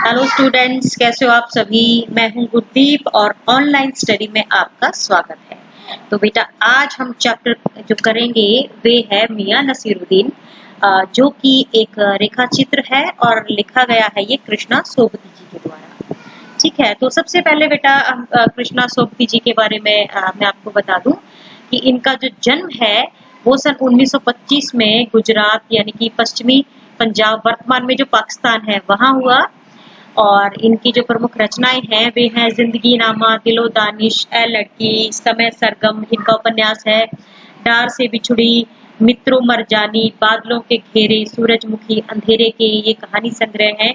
Hello students, कैसे हो आप सभी। मैं हूं गुरदीप और ऑनलाइन स्टडी में आपका स्वागत है। तो बेटा आज हम चैप्टर जो करेंगे वे है मियां नसीरुद्दीन, जो कि एक रेखा चित्र है और लिखा गया है ये कृष्णा सोबती जी के द्वारा। ठीक है, तो सबसे पहले बेटा हम कृष्णा सोबती जी के बारे में मैं आपको बता दूं कि इनका जो जन्म है वो सन 1925 में गुजरात यानी कि पश्चिमी पंजाब, वर्तमान में जो पाकिस्तान है, वहां हुआ। और इनकी जो प्रमुख रचनाएं हैं वे हैं जिंदगी नामा, दिलो दानिश, ए लड़की, समय सरगम, इनका उपन्यास है, डार से बिछुड़ी, मित्रों मरजानी, बादलों के घेरे, सूरजमुखी, अंधेरे के, ये कहानी संग्रह है।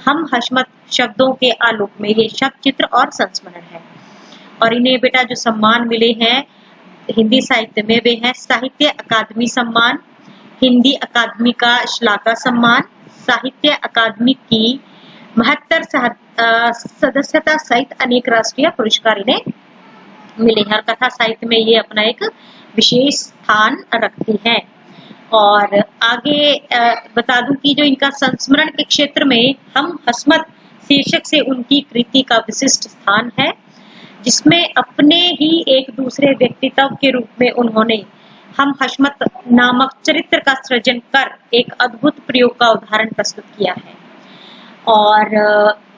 हम हशमत, शब्दों के आलोक में, ये शब्द चित्र और संस्मरण है। और इन्हें बेटा जो सम्मान मिले हैं हिंदी साहित्य में वे हैं साहित्य अकादमी सम्मान, हिंदी अकादमी का श्लाघा सम्मान, साहित्य अकादमी की 72 सदस्यता सहित अनेक राष्ट्रीय पुरस्कार इन्हें मिले हैं। कथा साहित्य में ये अपना एक विशेष स्थान रखती है। और आगे बता दूं कि जो इनका संस्मरण के क्षेत्र में हम हसमत शीर्षक से उनकी कृति का विशिष्ट स्थान है, जिसमें अपने ही एक दूसरे व्यक्तित्व के रूप में उन्होंने हम हशमत नामक चरित्र का सृजन कर एक अद्भुत प्रयोग का उदाहरण प्रस्तुत किया है। और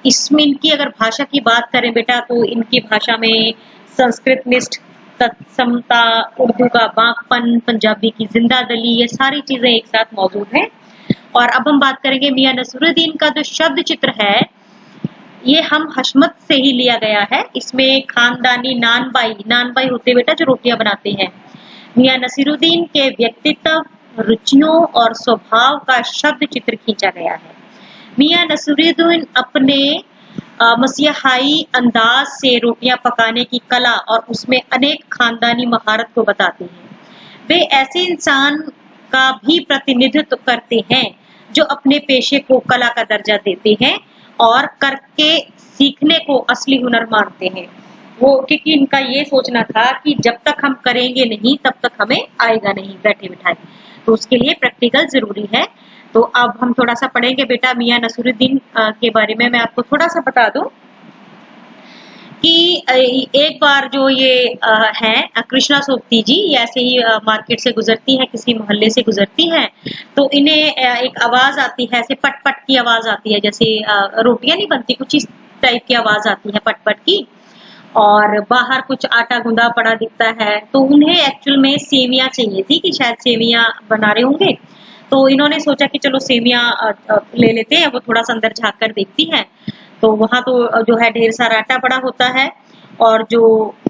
इसमें इनकी अगर भाषा की बात करें बेटा तो इनकी भाषा में संस्कृत निष्ठ, तत्समता, उर्दू का बांकपन, पंजाबी की जिंदादिली, ये सारी चीजें एक साथ मौजूद हैं। और अब हम बात करेंगे मियां नसीरुद्दीन का जो शब्द चित्र है ये हम हशमत से ही लिया गया है। इसमें खानदानी नानबाई होते बेटा जो रोटियां बनाते हैं। मियां नसीरुद्दीन के व्यक्तित्व, रुचियों और स्वभाव का शब्द चित्र खींचा गया है। मियां नसीरुद्दीन अपने मसीहाई अंदाज से रोटियां पकाने की कला और उसमें अनेक खानदानी महारत को बताते हैं। वे ऐसे इंसान का भी प्रतिनिधित्व करते हैं जो अपने पेशे को कला का दर्जा देते हैं और करके सीखने को असली हुनर मानते हैं। वो क्योंकि इनका ये सोचना था कि जब तक हम करेंगे नहीं तब तक हमें आएगा नहीं बैठे बिठाए, तो उसके लिए प्रैक्टिकल जरूरी है। तो अब हम थोड़ा सा पढ़ेंगे बेटा मियां नसीरुद्दीन के बारे में। मैं आपको थोड़ा सा बता दूं कि एक बार जो ये हैं कृष्णा सोबती जी, ये ऐसे ही मार्केट से गुजरती है, किसी मोहल्ले से गुजरती है, तो इन्हें एक आवाज आती है, ऐसे पट पट की आवाज आती है, जैसे रोटियां नहीं बनती कुछ इस टाइप की आवाज आती है पट पट की। और बाहर कुछ आटा गूंदा पड़ा दिखता है, तो उन्हें एक्चुअल में सेवियां चाहिए थी कि शायद सेवियां बना रहे होंगे। तो इन्होंने सोचा कि चलो सेवियां ले लेते हैं। वो थोड़ा सा अंदर झाँक कर देखती है तो वहां तो जो है ढेर सारा आटा पड़ा होता है। और जो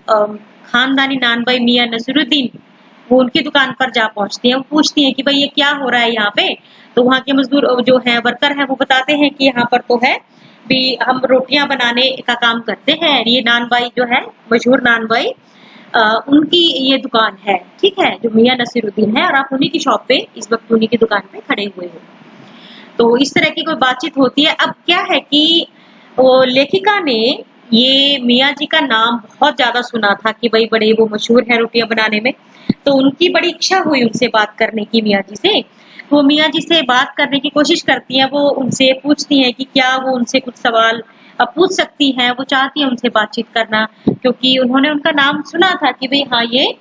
खानदानी नानबाई मियां नसीरुद्दीन वो उनकी दुकान पर जा पहुंचती हैं। वो पूछती हैं कि भाई ये क्या हो रहा है यहाँ पे। तो वहाँ के मजदूर जो है वर्कर है वो बताते हैं कि यहाँ पर तो है भी हम रोटियां बनाने का काम करते हैं। ये नानबाई जो है मशहूर नानबाई, उनकी ये दुकान है, ठीक है, जो मियां नसीरुद्दीन है, और आप उन्हीं की शॉप पे इस वक्त उन्हीं की दुकान पे खड़े हुए हो। तो इस तरह की कोई बातचीत होती है। अब क्या है कि वो लेखिका ने ये मियां जी का नाम बहुत ज्यादा सुना था कि भाई बड़े वो मशहूर है रोटियां बनाने में, तो उनकी बड़ी इच्छा हुई उनसे बात करने की मियां जी से। वो मियां जी से बात करने की कोशिश करती हैं। वो उनसे पूछती हैं कि क्या वो उनसे कुछ सवाल पूछ सकती हैं। वो चाहती है उनसे बातचीत करना क्योंकि उन्होंने उनका नाम सुना था कि भाई हाँ ये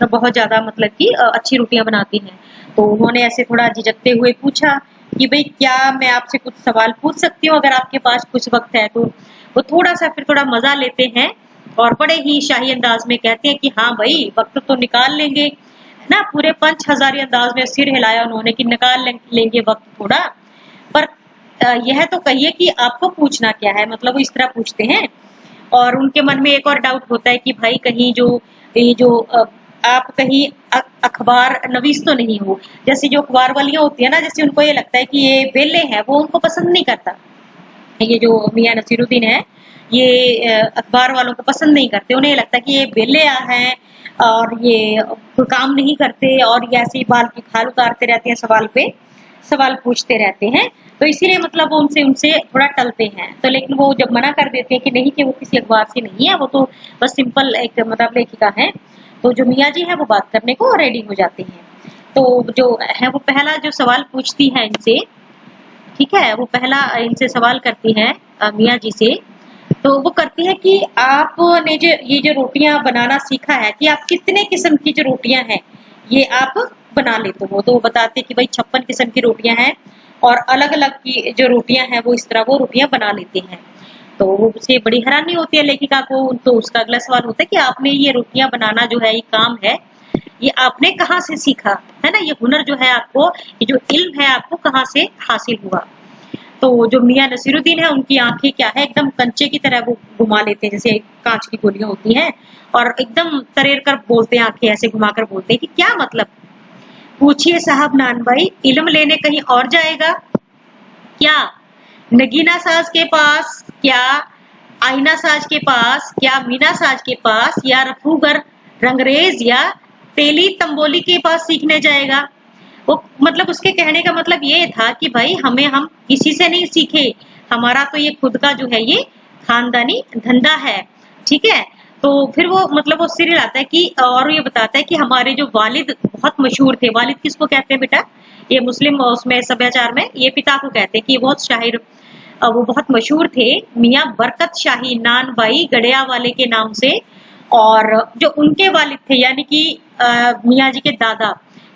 बहुत ज्यादा मतलब कि अच्छी रोटियां बनाती हैं। तो उन्होंने ऐसे थोड़ा झिझकते हुए पूछा कि भाई क्या मैं आपसे कुछ सवाल पूछ सकती हूँ अगर आपके पास कुछ वक्त है। तो वो थोड़ा सा फिर थोड़ा मजा लेते हैं और बड़े ही शाही अंदाज में कहते हैं कि हाँ भाई वक्त तो निकाल लेंगे ना। पूरे पंच हजारी अंदाज में सिर हिलाया उन्होंने कि निकाल लेंगे वक्त थोड़ा, पर यह तो कहिए कि आपको पूछना क्या है। मतलब वो इस तरह पूछते हैं। और उनके मन में एक और डाउट होता है कि भाई कहीं जो आप कहीं अखबार नवीस तो नहीं हो। जैसे जो अखबार वालियां होती है ना, जैसे उनको ये लगता है कि ये वेले है, वो उनको पसंद नहीं करता। ये जो मियां नसीरुद्दीन है ये अखबार वालों को पसंद नहीं करते। उन्हें लगता है कि ये वेले हैं और ये कोई काम नहीं करते और ये ऐसे ही बाल की खाल उतारते रहते हैं, सवाल पे सवाल पूछते रहते हैं। तो इसीलिए मतलब वो उनसे थोड़ा टलते हैं। तो लेकिन वो जब मना कर देते हैं कि नहीं कि वो किसी अखबार से नहीं है, वो तो बस सिंपल एक मतलब लेखिका है, तो जो मियां जी है वो बात करने को रेडी हो जाते हैं। तो जो है वो पहला जो सवाल पूछती है इनसे, ठीक है, वो पहला इनसे सवाल करती हैं मियाँ जी से। तो वो करती है कि आपने जो ये जो रोटियां बनाना सीखा है कि आप कितने किस्म की जो रोटियां हैं ये आप बना लेते हो। तो वो बताते हैं कि भाई 56 किस्म की रोटियां हैं और अलग अलग की जो रोटियां हैं वो इस तरह वो रोटियां बना लेते हैं। तो उसे बड़ी हैरानी होती है लेखिका को। तो उसका अगला सवाल होता है कि आपने ये रोटियां बनाना जो है ये काम है ये आपने कहाँ से सीखा, है ना, ये हुनर जो है आपको, ये जो इल्म है आपको कहाँ से हासिल हुआ। तो जो मियाँ नसीरुद्दीन है उनकी आंखें क्या है एकदम कंचे की तरह वो घुमा लेते हैं जैसे कांच की गोलियां होती हैं और एकदम तरेर कर बोलते हैं, आंखें ऐसे घुमाकर बोलते हैं कि क्या मतलब। पूछिए साहब नान भाई, इल्म लेने कहीं और जाएगा क्या? नगीना साज के पास, क्या आईना साज के पास, क्या मीना साज के पास, या रफूगर रंगरेज या तेली तंबोली के पास सीखने जाएगा। वो मतलब उसके कहने का मतलब ये था कि भाई हम किसी से नहीं सीखे, हमारा तो ये खुद का जो है ये खानदानी धंधा है, ठीक है। तो फिर वो मतलब वो सीरियल आता है कि और ये बताता है कि हमारे जो वालिद बहुत मशहूर थे। वालिद किसको कहते हैं बेटा? ये मुस्लिम उसमें सभ्याचार में ये पिता को कहते हैं कि बहुत शाहिर, वो बहुत मशहूर थे, मियाँ बरकत शाही नान बाई गड़िया वाले के नाम से। और जो उनके वालिद थे यानी कि मियाँ जी के दादा,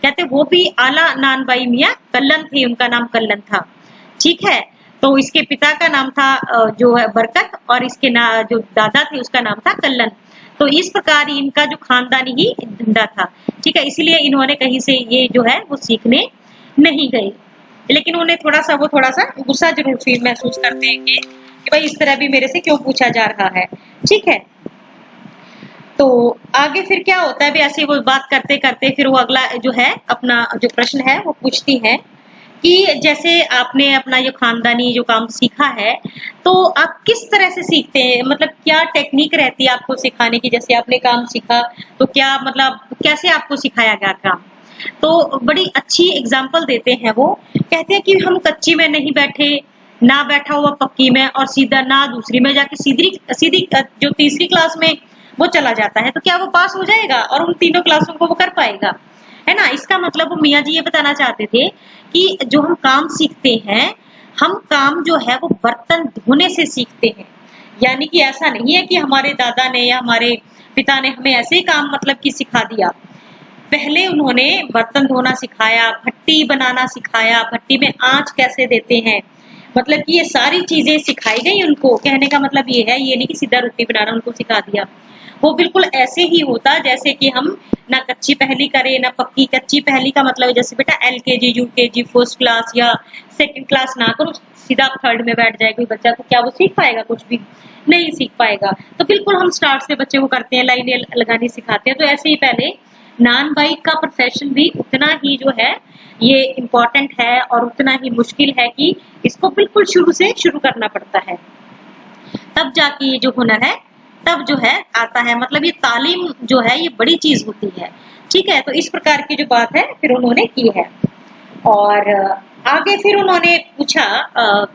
कहते वो भी आला नान बाई मियाँ कल्लन थे, उनका नाम कल्लन था, ठीक है। तो इसके पिता का नाम था जो है बरकत और इसके जो दादा थे उसका नाम था कल्लन। तो इस प्रकार इनका जो खानदानी ही धंधा था, ठीक है, इसलिए इन्होंने कहीं से ये जो है वो सीखने नहीं गए। लेकिन उन्हें थोड़ा सा गुस्सा जरूर फील महसूस करते हैं कि भाई इस तरह भी मेरे से क्यों पूछा जा रहा है, ठीक है। तो आगे फिर क्या होता है भी ऐसे वो बात करते करते फिर वो अगला जो है अपना जो प्रश्न है वो पूछती है कि जैसे आपने अपना जो खानदानी जो काम सीखा है तो आप किस तरह से सीखते हैं, मतलब क्या टेक्निक रहती है आपको सिखाने की। जैसे आपने काम सीखा तो क्या मतलब कैसे आपको सिखाया गया काम। तो बड़ी अच्छी एग्जाम्पल देते हैं वो, कहते हैं कि हम कच्ची में नहीं बैठे, ना बैठा हुआ पक्की में और सीधा ना दूसरी में जाके सीधी जो तीसरी क्लास में वो चला जाता है तो क्या वो पास हो जाएगा और उन तीनों क्लासों को वो कर पाएगा, है ना। इसका मतलब वो मियाँ जी ये बताना चाहते थे कि जो हम काम सीखते हैं, हम काम जो है वो बर्तन धोने से सीखते हैं। यानी कि ऐसा नहीं है कि हमारे दादा ने या हमारे पिता ने हमें ऐसे ही काम मतलब कि सिखा दिया। पहले उन्होंने बर्तन धोना सिखाया, भट्टी बनाना सिखाया, भट्टी में आंच कैसे देते हैं, मतलब कि ये सारी चीजें सिखाई गई उनको। कहने का मतलब ये है, ये नहीं कि सीधा रोटी बनाना उनको सिखा दिया। वो बिल्कुल ऐसे ही होता जैसे कि हम ना कच्ची पहली करें ना पक्की। कच्ची पहली का मतलब है जैसे बेटा LKG UKG फर्स्ट क्लास या सेकंड क्लास ना करो, सीधा आप थर्ड में बैठ जाए कोई बच्चा, तो क्या वो सीख पाएगा? कुछ भी नहीं सीख पाएगा। तो बिल्कुल हम स्टार्ट से बच्चे को करते हैं, लाइनें लगानी सिखाते हैं। तो ऐसे ही पहले नान बाई का प्रोफेशन भी उतना ही जो है ये इम्पोर्टेंट है और उतना ही मुश्किल है कि इसको बिल्कुल शुरू से शुरू करना पड़ता है, तब जाके ये जो हुनर है तब जो है आता है। मतलब ये तालीम जो है ये बड़ी चीज होती है, ठीक है। तो इस प्रकार की जो बात है फिर उन्होंने की है। और आगे फिर उन्होंने पूछा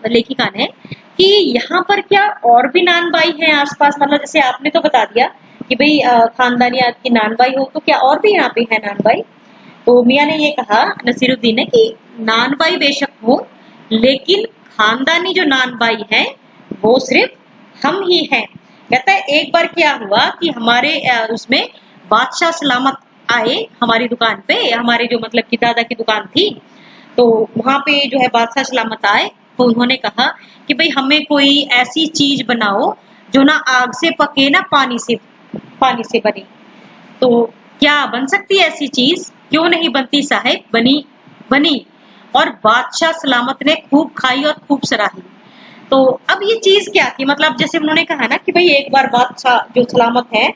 लेखिका ने कि यहाँ पर क्या और भी नान बाई हैं आसपास, मतलब जैसे आपने तो बता दिया कि भाई खानदानी आपकी नान बाई हो, तो क्या और भी यहाँ पे है नान बाई। तो मियाँ ने ये कहा नसीरुद्दीन ने कि नान बाई बेशक हो, लेकिन खानदानी जो नान बाई है वो सिर्फ हम ही हैं। कहता है एक बार क्या हुआ कि हमारे उसमें बादशाह सलामत आए हमारी दुकान पे, हमारे जो मतलब कि दादा की दुकान थी, तो वहां पे जो है बादशाह सलामत आए। तो उन्होंने कहा कि भाई हमें कोई ऐसी चीज बनाओ जो ना आग से पके ना पानी से बने। तो क्या बन सकती है ऐसी चीज? क्यों नहीं बनती साहेब, बनी और बादशाह सलामत ने खूब खाई और खूब सराही। तो अब ये चीज क्या थी, मतलब जैसे उन्होंने कहा ना कि भाई एक बार बादशाह जो सलामत है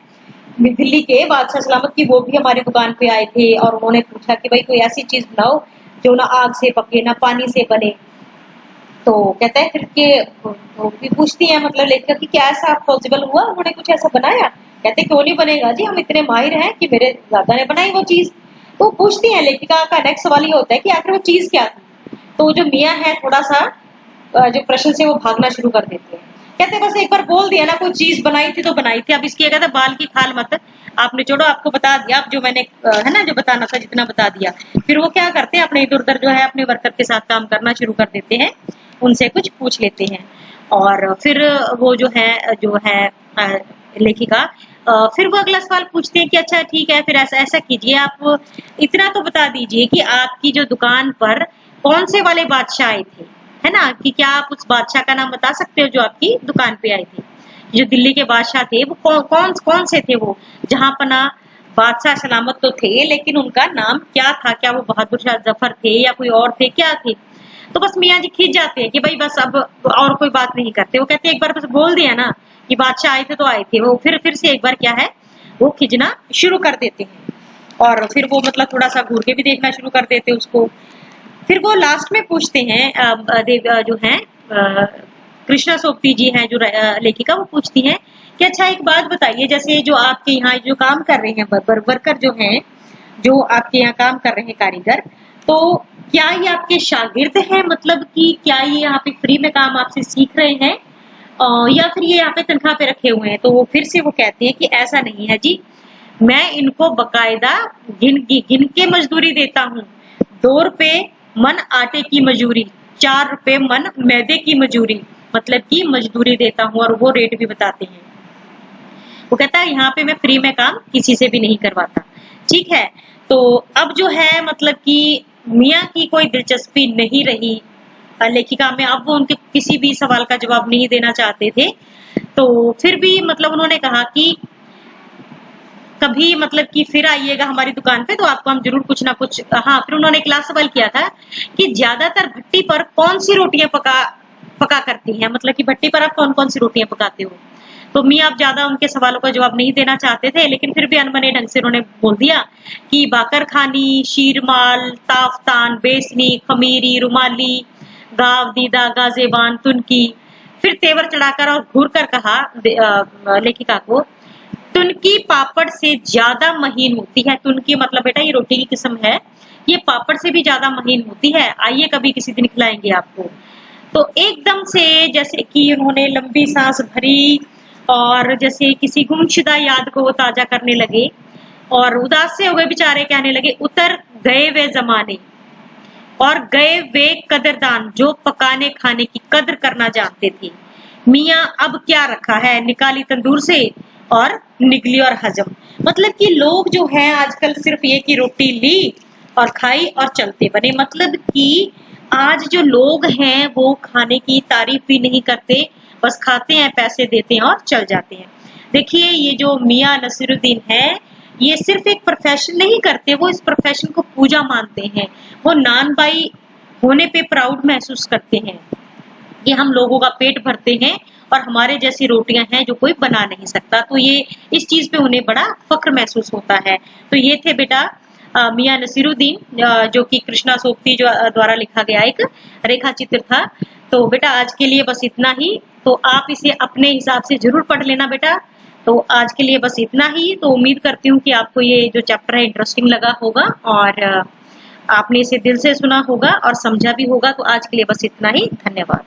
दिल्ली के बादशाह सलामत की, वो भी हमारी दुकान पे आए थे और उन्होंने पूछा कि भाई कोई ऐसी चीज बनाओ जो ना आग से पके ना पानी से बने। तो कहता है फिर के पूछती है मतलब लेखिका कि क्या ऐसा पॉसिबल हुआ, उन्होंने कुछ ऐसा बनाया। कहते क्यों नहीं बनेगा जी, हम इतने माहिर हैं कि मेरे दादा ने बनाई वो चीज। तो पूछती है लेखिका का नेक्स्ट सवाल ये होता है कि आखिर वो चीज क्या थी। तो जो मियाँ है थोड़ा सा जो प्रश्न से वो भागना शुरू कर देते हैं। कहते बस एक बार बोल दिया ना कोई चीज बनाई थी तो बनाई थी, अब इसकी कहता बाल की खाल मत आपने छोड़ो, आपको बता दिया अब जो मैंने है ना जो बताना था जितना बता दिया। फिर वो क्या करते हैं अपने इधर उधर जो है अपने वर्कर के साथ काम करना शुरू कर देते हैं उनसे कुछ पूछ लेते हैं। और फिर वो जो है लेखिका फिर वो अगला सवाल पूछते हैं कि अच्छा ठीक है, फिर ऐसा ऐसा कीजिए, आप इतना तो बता दीजिए कि आपकी जो दुकान पर कौन से वाले बादशाह आए थे, है ना, कि क्या आप उस बादशाह का नाम बता सकते हो जो आपकी दुकान पे आए थे। जो दिल्ली के बादशाह थे वो कौन से थे, वो जहां पना बादशाह सलामत तो थे, लेकिन उनका नाम क्या था, क्या वो बहादुर शाह जफर थे या कोई और थे, क्या थे। तो बस मियाँ जी खींच जाते हैं कि भाई बस अब और कोई बात नहीं करते। वो कहते हैं एक बार बस बोल दिया ना कि बादशाह आए थे तो आए थे, वो फिर से एक बार क्या है वो खींचना शुरू कर देते हैं। और फिर वो मतलब थोड़ा सा घूर के भी देखना शुरू कर देते हैं उसको। फिर वो लास्ट में पूछते हैं जो है कृष्णा सोपती जी हैं जो लेखिका, वो पूछती हैं कि अच्छा एक बात बताइए, जैसे जो आपके यहाँ जो काम कर रहे हैं वर्कर जो हैं, जो आपके यहाँ काम कर रहे हैं कारीगर, तो क्या ये आपके शागिर्द हैं, मतलब कि क्या ये यहाँ पे फ्री में काम आपसे सीख रहे हैं या फिर ये यहाँ पे तनख्वाह पे रखे हुए हैं। तो वो फिर से वो कहते हैं कि ऐसा नहीं है जी, मैं इनको बकायदा गिन के मजदूरी देता हूँ। 2 रुपए मन आटे की मजूरी, 4 रुपए मन मैदे की मजूरी, मतलब कि मजदूरी देता हूँ, और वो रेट भी बताते हैं। वो कहता है यहाँ पे मैं फ्री में काम किसी से भी नहीं करवाता। ठीक है, तो अब जो है मतलब कि मियाँ की कोई दिलचस्पी नहीं रही लेखिका में, अब वो उनके किसी भी सवाल का जवाब नहीं देना चाहते थे। तो फिर भी मतलब उन्होंने कहा कि कभी मतलब कि फिर आइएगा हमारी दुकान पे तो आपको हम जरूर कुछ ना कुछ। हाँ, फिर उन्होंने एक लास्ट सवाल किया था कि ज्यादातर भट्टी पर कौन सी रोटियां पका करती हैं, मतलब कि भट्टी पर आप कौन कौन सी रोटियां पकाते हो। तो मियाँ आप ज्यादा उनके सवालों का जवाब नहीं देना चाहते थे, लेकिन फिर भी अनबने ढंग से उन्होंने बोल दिया कि बाकर खानी, शीरमाल, ताफतान, बेसनी, खमीरी, रुमाली, गाव दीदा, गाजेबान, तुनकी। फिर तेवर चढ़ाकर और घूर कर कहा लेखिका को, तुनकी पापड़ से ज्यादा महीन होती है। तुनकी मतलब बेटा ये रोटी की किस्म है, ये पापड़ से भी ज्यादा महीन होती है, आइए कभी किसी दिन खिलाएंगे आपको। तो एकदम से जैसे कि उन्होंने लंबी सांस भरी और जैसे किसी गुमशुदा याद को वो ताजा करने लगे और उदास से हो गए बेचारे, कहने लगे, उतर गए वे जमाने और गए वे कदरदान जो पकाने खाने की कद्र करना जानते थे। मियाँ अब क्या रखा है, निकाली तंदूर से और निकली और हजम। मतलब कि लोग जो है आजकल सिर्फ ये कि रोटी ली और खाई और चलते बने। मतलब कि आज जो लोग हैं वो खाने की तारीफ भी नहीं करते, बस खाते हैं, पैसे देते हैं और चल जाते हैं। देखिए ये जो मियाँ नसीरुद्दीन है, ये सिर्फ एक प्रोफेशन नहीं करते, वो इस प्रोफेशन को पूजा मानते हैं। वो नान बाई होने पे प्राउड महसूस करते हैं कि हम लोगों का पेट भरते हैं और हमारे जैसी रोटियां हैं जो कोई बना नहीं सकता। तो ये इस चीज पे उन्हें बड़ा फक्र महसूस होता है। तो ये थे बेटा मियाँ नसीरुद्दीन, जो कि कृष्णा सोपती जो द्वारा लिखा गया एक रेखा चित्र था। तो बेटा आज के लिए बस इतना ही, तो आप इसे अपने हिसाब से जरूर पढ़ लेना बेटा। तो आज के लिए बस इतना ही। तो उम्मीद करती हूँ कि आपको ये जो चैप्टर है इंटरेस्टिंग लगा होगा और आपने इसे दिल से सुना होगा और समझा भी होगा। तो आज के लिए बस इतना ही, धन्यवाद।